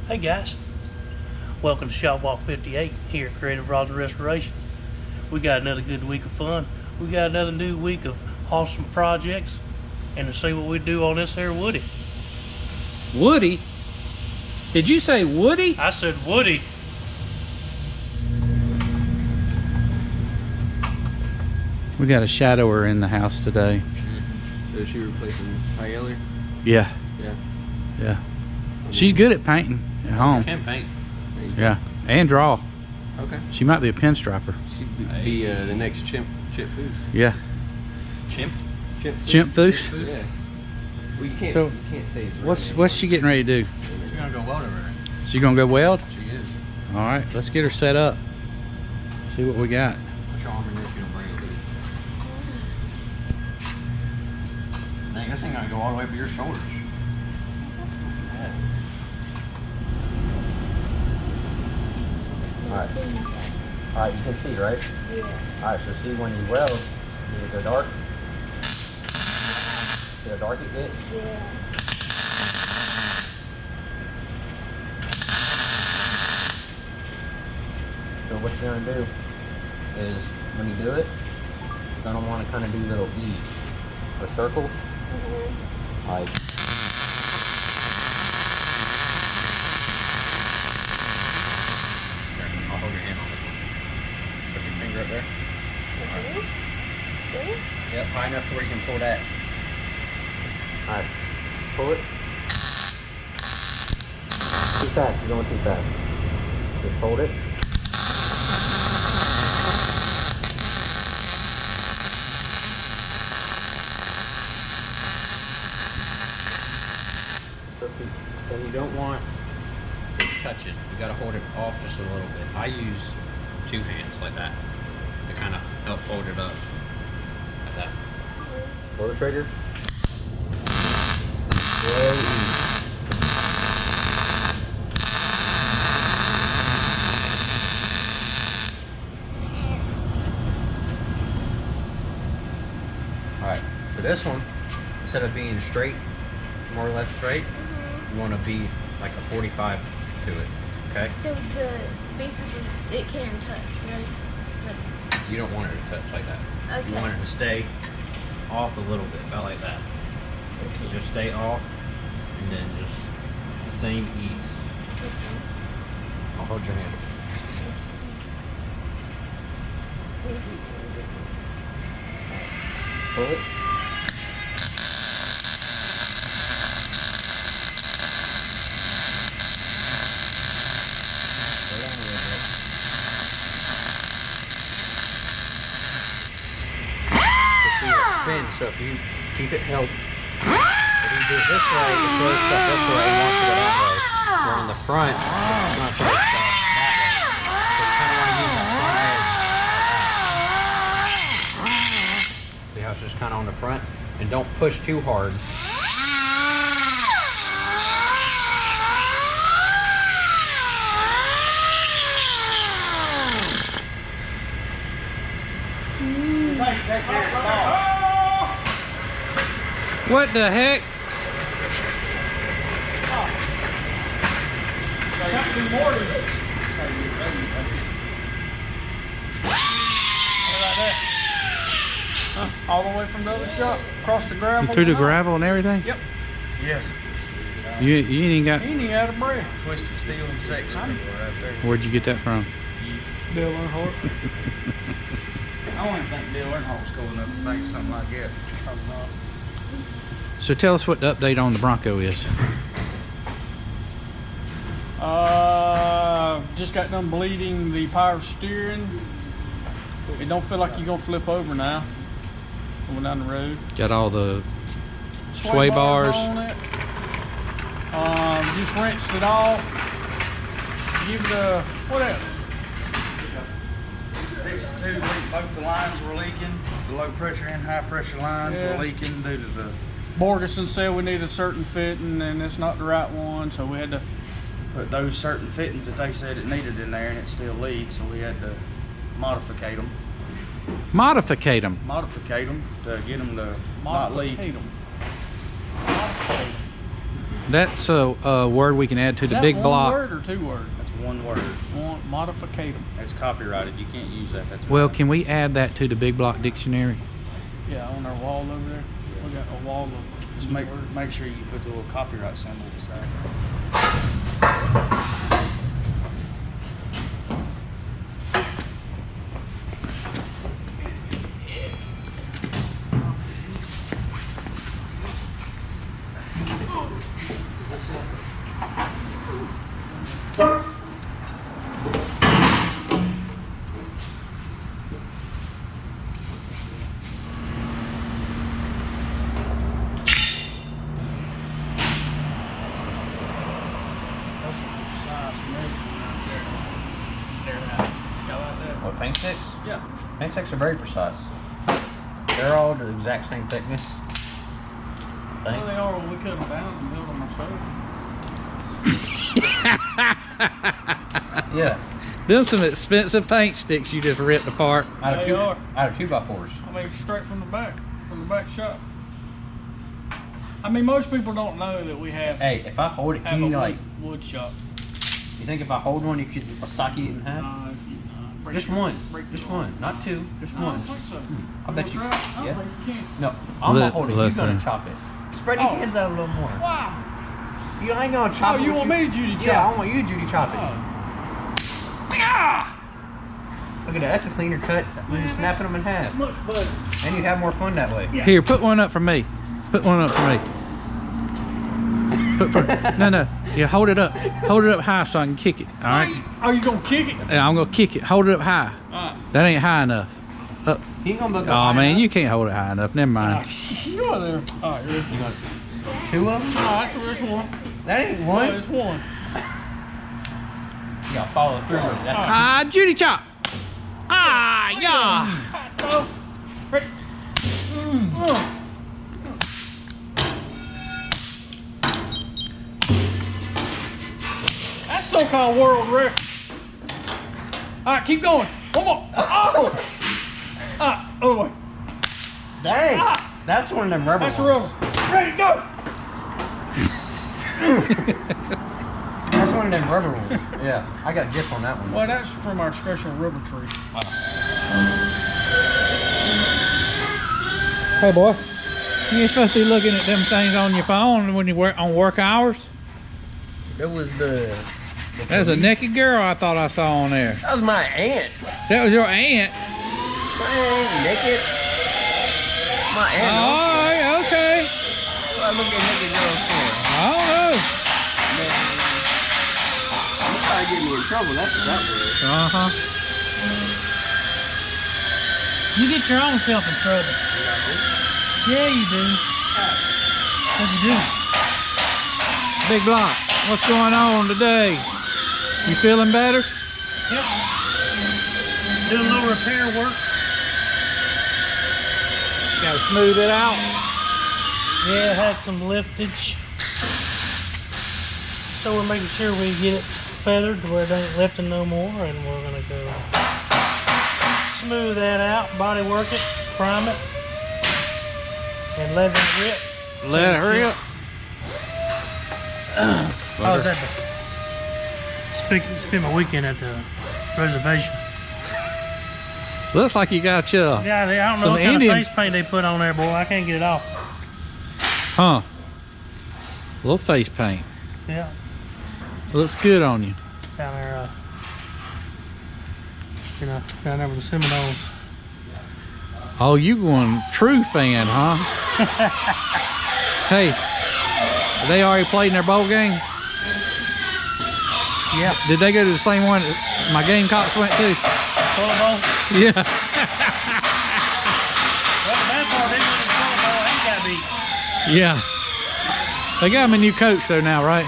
Hey guys, welcome to Shop Walk 58 here at Creative Rods and Restoration. We got another good week of fun. We got another new week of awesome projects, and to see what we do on this here Woody. Woody? Did you say Woody? I said Woody. We got a shadower in the house today. So is she replacing Tyler? Yeah. Yeah. Yeah. She's good at painting at home. She can paint. Yeah. And draw. Okay. She might be a pinstriper. She'd be the next Chip Foose. Yeah. Chimp Foose? Chimp Foose? Yeah. Well, you can't say his real name. What's she getting ready to do? She's gonna go weld over there. She gonna go weld? She is. All right, let's get her set up. See what we got. Put your arm in there if you don't bring it with you. Dang, this thing gotta go all the way up to your shoulders. Alright. Alright, you can see, right? Yeah. Alright, so see when you weld, you need to go dark. See how dark it gets? Yeah. So what you're going to do is, when you do it, you're going to want to kind of do little E's or circles. Like, I'll hold your hand on it. Put your finger up there. Right. Yep, high enough to where you can pull that. Alright, pull it. Too fast, you're going too fast. Just hold it. Then you don't want to touch it. You got to hold it off just a little bit. I use two hands like that to kind of help hold it up like that. Pull the trigger. Very easy. Alright, so this one, instead of being straight, more or less straight, you want to be like a 45 to it, okay? So basically it can touch, right? Like, you don't want it to touch like that. Okay. You want it to stay off a little bit, about like that. Okay. Just stay off, and then just the same ease. Okay. I'll hold your hand. Pull it. So if you keep it held, if you do it this way, it throws stuff this way and wants to go that way. Where in the front, it's going to throw stuff that way. So you kind of want to use that front edge. See how it's just kind of on the front? And don't push too hard. Take care of the ball. What the heck? All the way from the other shop, across the gravel. Through the gravel and everything? Yep. Yeah. You ain't got... He ain't out of breath. Twisted steel and sex people right there. Where'd you get that from? Bill Earnhardt. I don't even think Bill Earnhardt's cool enough to think something like that. Probably not. So tell us what the update on the Bronco is. Just got done bleeding the power steering. It don't feel like you're gonna flip over now going down the road. Got all the sway bars on it. Just rinsed it off. Give it a, what else? Fixed both the lines were leaking. The low pressure and high pressure lines were leaking due to the... Borgeson said we need a certain fitting and it's not the right one, so we had to put those certain fittings that they said it needed in there, and it still leaks, so we had to modificate them. Modificate them. Modificate them to get them to not leak. Modificate 'em. That's a word we can add to Is the that big one block. word or 2 words? That's one word. One modificatum. It's copyrighted. You can't use that. That's Well, right. can we add that to the big block dictionary? Yeah, on our wall over there. We got a wall of Just words. make sure you put the little copyright symbol beside it. What, paint sticks? Yeah. Paint sticks are very precise. They're all the exact same thickness. I Well, think. they are when we cut them down and build them ourselves. Yeah. Them some expensive paint sticks you just ripped apart. Out of They two, are. out of 2x4s. I mean, straight from the back shop. I mean, most people don't know that we have Hey, if I hold it, have can a you like? wood shop. You think if I hold one, you could sock it in half? Break Just it- one. break it Just off. one, not two. Just I don't one. think so. I bet you. I don't Yeah. think you can. No, I'm Li- gonna hold it. You're listen. gonna chop it. Spread your Oh. hands out a little more. Wow. You ain't gonna chop Oh, it. you with want me to Judy chop? Yeah, I want you to Judy chop it. Oh. Ah! Look at that. That's a cleaner cut when you're snapping them in half. Much better. And you have more fun that way. Yeah. Here, put one up for me. Put one up for me. No. Yeah, hold it up. Hold it up high so I can kick it. All right. Are you gonna kick it? Yeah, I'm gonna kick it. Hold it up high. Alright. That ain't high enough. Up. He ain't gonna look Oh man, you can't hold it high enough. Never mind. You are there. Alright, ready? You got 2 of them? Alright, so there's one. That ain't Oh, one. there's one. You gotta follow through. That's Ah, Judy chop. Ah, yeah. Oh, ready? That's some kind of world record. Alright, keep going. One more. Oh! Alright, other way. Dang. Ah. That's one of them rubber That's the ones. rubber. Ready, go! That's one of them rubber ones. Yeah, I got jip on that one. Well, that's from our special rubber tree. Hey boy, you ain't supposed to be looking at them things on your phone when you work on work hours. That was the There's a naked girl I thought I saw on there. that was my aunt. That was your aunt. My aunt naked. My aunt. Oh, okay. What I look at naked girls for? I don't know. I'm trying to get me in trouble. That's what that was. Uh-huh. You get your own self in trouble. Yeah, you do. What you do? Big Block, what's going on today? You feeling better? Yep. Doing a little repair work. Gotta smooth it out. Yeah, it had some liftage. So we're making sure we get it feathered to where it ain't lifting no more, and we're gonna go smooth that out, body work it, prime it, and let it rip. Let it rip. I was at the spent my weekend at the reservation. Looks like you got your, Yeah, I don't know Some what kind Indian- of face paint they put on there, boy. I can't get it off. huh? Little face paint. Yeah, Looks good on you. down there, down there with the Seminoles. Oh, you going true fan, huh? Hey, they already played in their bowl game? Yeah, Did they go to the same one that my Gamecocks went to? Toilet bowl. Yeah. Well, the bad part, they went to toilet bowl and got beat. Yeah. They got him a new coach though now, right?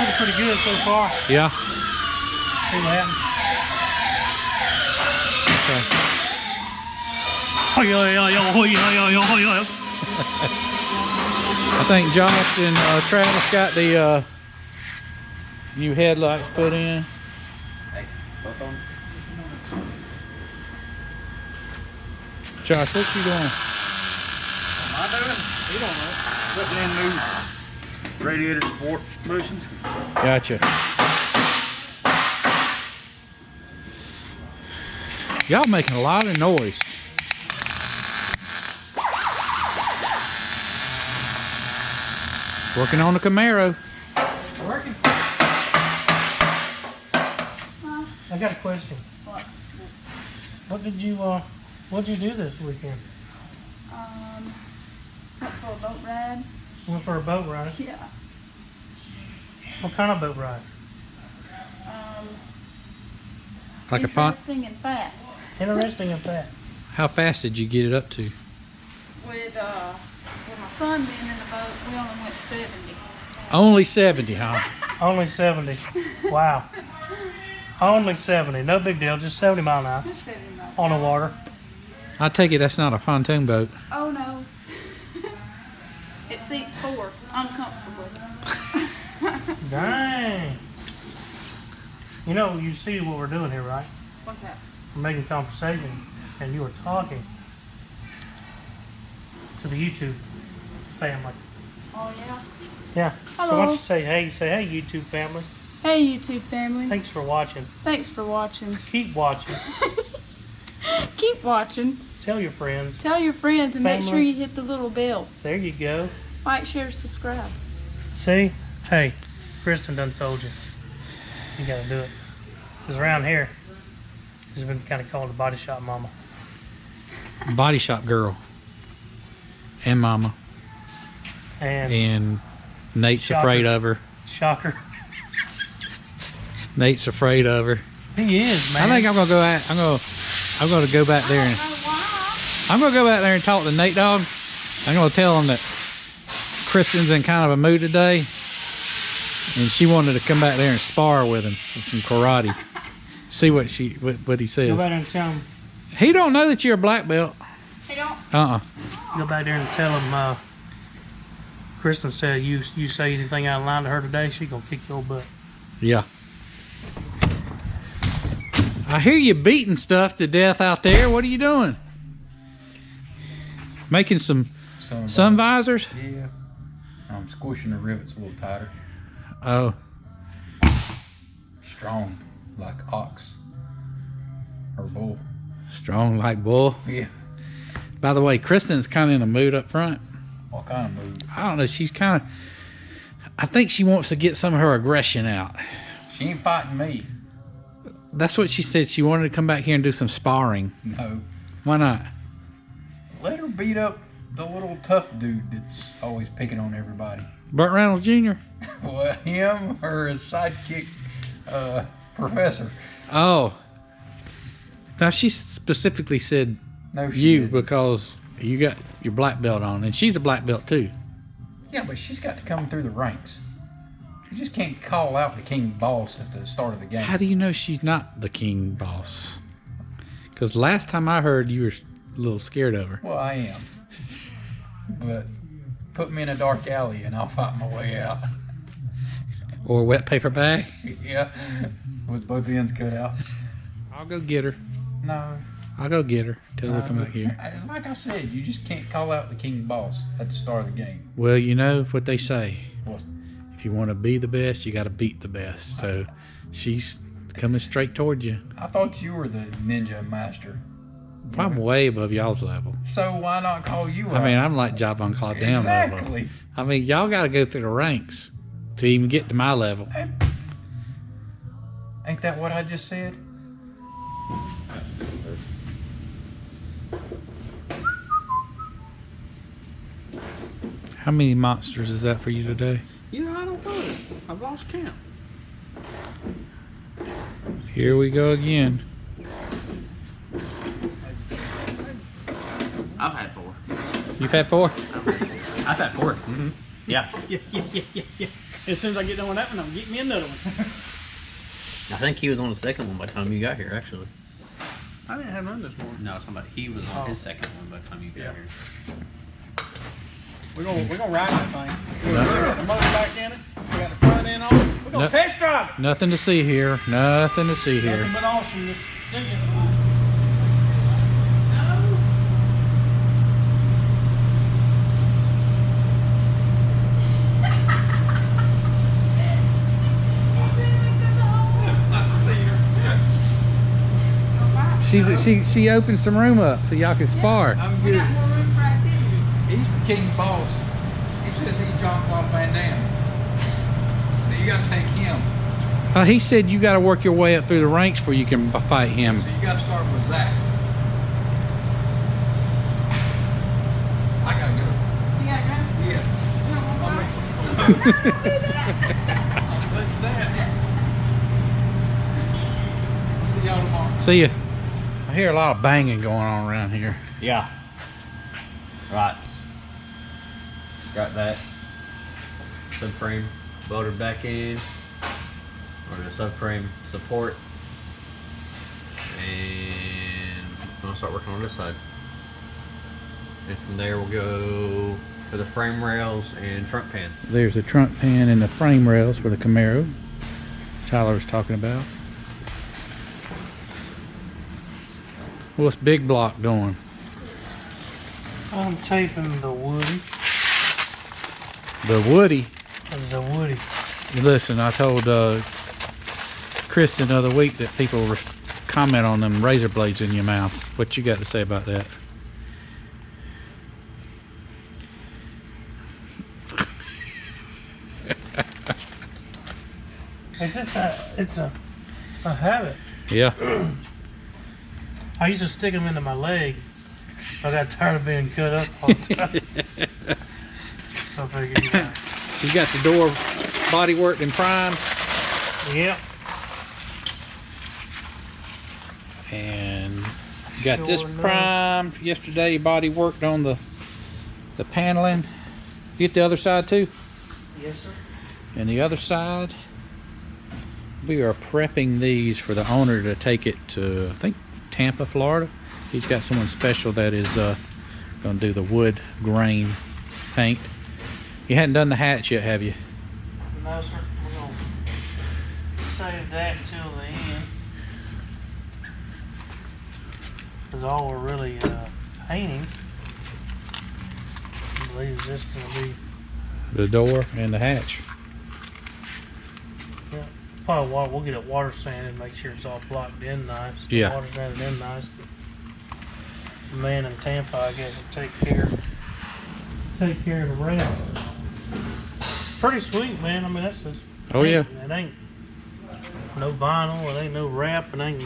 Looking pretty good so far. Yeah. See what happens. Okay. Oh, yeah. I think Josh and Travis got the new headlights put in. Hey, both on. Josh, what you doing? Am I doing? He don't know. Putting in new radiator support bushings. Gotcha. Y'all making a lot of noise. Working on the Camaro. Working. I got a question. What? What'd you do this weekend? Went for a boat ride. Went for a boat ride? Yeah. What kind of boat ride? Like a pond. Interesting and fast. Interesting and fast. How fast did you get it up to? With my son being in the boat, we only went 70. Only 70, huh? Only 70. Wow. Only 70. No big deal. Just 70 mile an hour Just 70 miles. on the water. I take it that's not a pontoon boat. Oh no. It seats 4. Uncomfortable. Dang. You know, you see what we're doing here, right? What's that? We're making conversation, and you were talking to the YouTube family. Oh yeah. Yeah. So why Hello. don't you say hey? Say hey, YouTube family. Hey YouTube family. Thanks for watching. Thanks for watching. Keep watching. Keep watching. Tell your friends. Tell your friends and make Family. sure you hit the little bell. There you go. Like, share, subscribe. See? Hey, Kristen done told you. You gotta do it. Because around here, she's been kind of called the body shop mama. Body shop girl. And mama. And Nate's Shocker. afraid of her. Shocker. Nate's afraid of her. He is, man. I think I'm gonna go out. I'm gonna go back there and I'm gonna go back there and talk to Nate Dogg. I'm gonna tell him that Kristen's in kind of a mood today, and she wanted to come back there and spar with him with some karate. See what he says. Go back there and tell him. He don't know that you're a black belt. Hey, don't. Go back there and tell him. Kristen said you say anything out of line to her today, she gonna kick your butt. Yeah. I hear you beating stuff to death out there. What are you doing? Making some sun visors? Yeah. I'm squishing the rivets a little tighter. Oh. Strong, like ox or bull. Strong like bull. Yeah. By the way, Kristen's kind of in a mood up front. What kind of mood? I don't know. She's kind of... I think she wants to get some of her aggression out. She ain't fighting me. That's what she said. She wanted to come back here and do some sparring. No. Why not? Let her beat up the little tough dude that's always picking on everybody. Burt Reynolds Jr.? Well, him or his sidekick, Professor. Oh. Now, she specifically said No, she you didn't. because you got your black belt on. And she's a black belt, too. Yeah, but she's got to come through the ranks. You just can't call out the king boss at the start of the game. How do you know she's not the king boss? Because last time I heard, you were a little scared of her. Well, I am. But put me in a dark alley and I'll fight my way out. Or a wet paper bag? Yeah, with both ends cut out. I'll go get her. No. I'll go get her. Tell her to come back here. Like I said, you just can't call out the king boss at the start of the game. Well, you know what they say. What? If you want to be the best, you got to beat the best. So she's coming straight toward you. I thought you were the ninja master. I'm way above y'all's level. So why not call you out? I mean, I'm like Job Claude down level. Exactly. I mean, y'all got to go through the ranks to even get to my level. Ain't that what I just said? How many monsters is that for you today? You know, I don't know. I've lost count. Here we go again. I've had 4. You've had 4? I've had 4. Mm-hmm. Yeah. Yeah. As soon as I get done with that one, I'm getting me another one. I think he was on the second one by the time you got here, actually. I didn't have none this morning. No, somebody. He was on his second one by the time you got here. We're gonna ride that thing. We got the motor back in it. We got the front end on it. We're gonna test drive it. Nothing to see here. Nothing to see here. Nothing but awesomeness. Send you. She opened some room up so y'all can spar. I'm We good. got more room for activities. He's the king boss. He says he's Jean-Claude Van Damme. So you gotta take him. He said you got to work your way up through the ranks before you can fight him. So you gotta start with Zach. I gotta go. You gotta go? Yeah. You don't want to What's that? See y'all tomorrow. See ya. I hear a lot of banging going on around here. Yeah. Right. Got that subframe bolted back in, or the subframe support, and I'll start working on this side. And from there we'll go to the frame rails and trunk pan. There's the trunk pan and the frame rails for the Camaro Tyler was talking about. What's Big Block doing? I'm taping the Woody. The Woody. This is a Woody. Listen, I told Kristen the other week that people were comment on them razor blades in your mouth. What you got to say about that? It's a habit. Yeah. I used to stick them into my leg. I got tired of being cut up all the time. So I figured, You got the door body worked and primed. Yep. And you got this Sure enough. primed. Yesterday body worked on the paneling. Get the other side too. Yes, sir. And the other side, we are prepping these for the owner to take it to, I think, Tampa, Florida. He's got someone special that is going to do the wood grain paint. You hadn't done the hatch yet, have you? No, sir. We're going to save that until the end. Because all we're really painting, I believe, is just going to be, The door and the hatch. yeah, probably water. We'll get it water sanded, make sure it's all blocked in nice. Yeah. Water sanded in nice. The man in Tampa, I guess, will take care of the rest. It's pretty sweet, man. I mean, that's just Oh, yeah. paint. It ain't no vinyl, it ain't no wrap, it ain't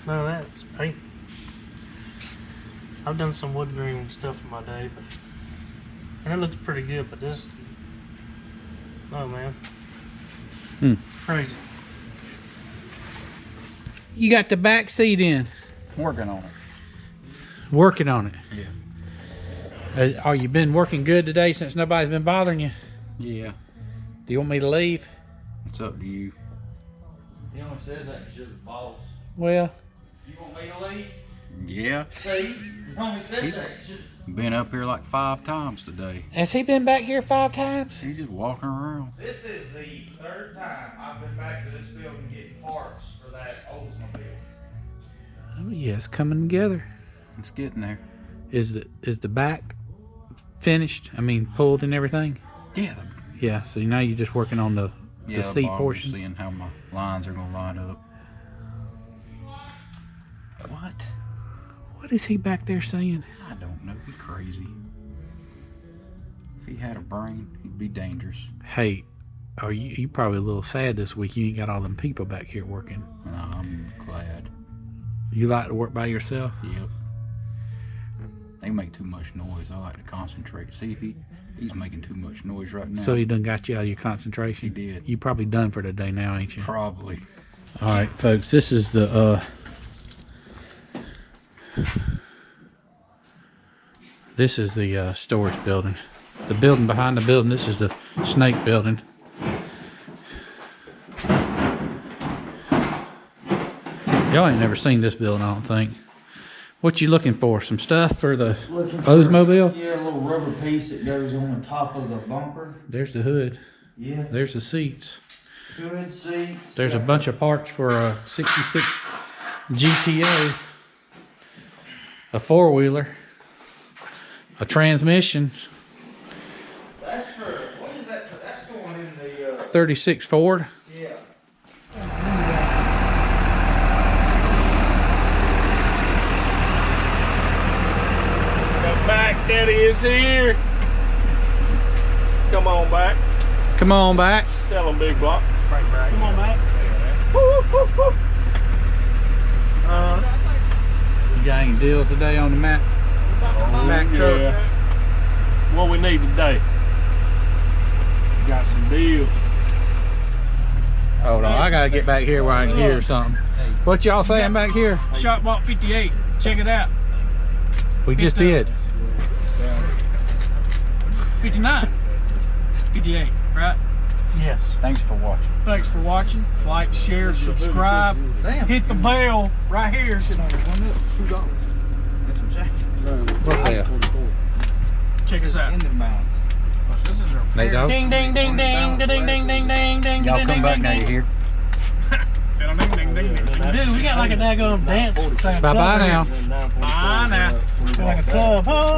none of that. It's paint. I've done some wood grain stuff in my day, but and it looks pretty good. But this, oh man, crazy. You got the back seat in. Working on it. Working on it. Yeah. Are you been working good today since nobody's been bothering you? Yeah. Do you want me to leave? It's up to you. He only says that because you're the boss. Well, You want me to leave? Yeah. See? He only says that 'cause you're Been up here like 5 times today. has he been back here 5 times? He's just walking around. This is the third time I've been back to this building getting parts for that Oldsmobile. Oh yeah, it's coming together. It's getting there. Is the back finished? I mean, pulled and everything? Yeah. Yeah. So now you're just working on the seat Bob was portion. seeing how my lines are gonna line up. What? What is he back there saying? I don't know. He's crazy. If he had a brain, he'd be dangerous. Hey, are you probably a little sad this week? You ain't got all them people back here working. No, I'm glad. You like to work by yourself? Yep. They make too much noise. I like to concentrate. See, he's making too much noise right now. So he done got you out of your concentration? He did. You probably done for the day now, ain't you? Probably. All right, folks. This is the storage building. The building behind the building. This is the snake building. Y'all ain't never seen this building, I don't think. What you looking for? Some stuff for the Oldsmobile? Yeah, a little rubber piece that goes on the top of the bumper. There's the hood. Yeah. There's the seats. Good seats. There's a bunch of parts for a 66 GTO, a 4-wheeler, a transmission, That's for, what is that? That's going in the, 36 Ford. yeah. is here. Come on back. Come on back. Tell them, Big Block. Come on back. You got any deals today on the Mack truck? Yeah. What we need today. Got some deals. Hold on, I gotta get back here where I can hear something. What y'all saying back here? Shot Walk 58. Check it out. We just did. 59. 58, right? Yes. Thanks for watching. Thanks for watching. Like, share, subscribe. Hit the bell right here. $2. That's some change. What the hell? Check us out. Ending balance. This is our Nate Dogg? Ding ding ding ding ding ding ding ding ding. Y'all come back now, you hear? Dude, we got like a daggone dance. Bye bye now. Bye now. Like a club. Oh.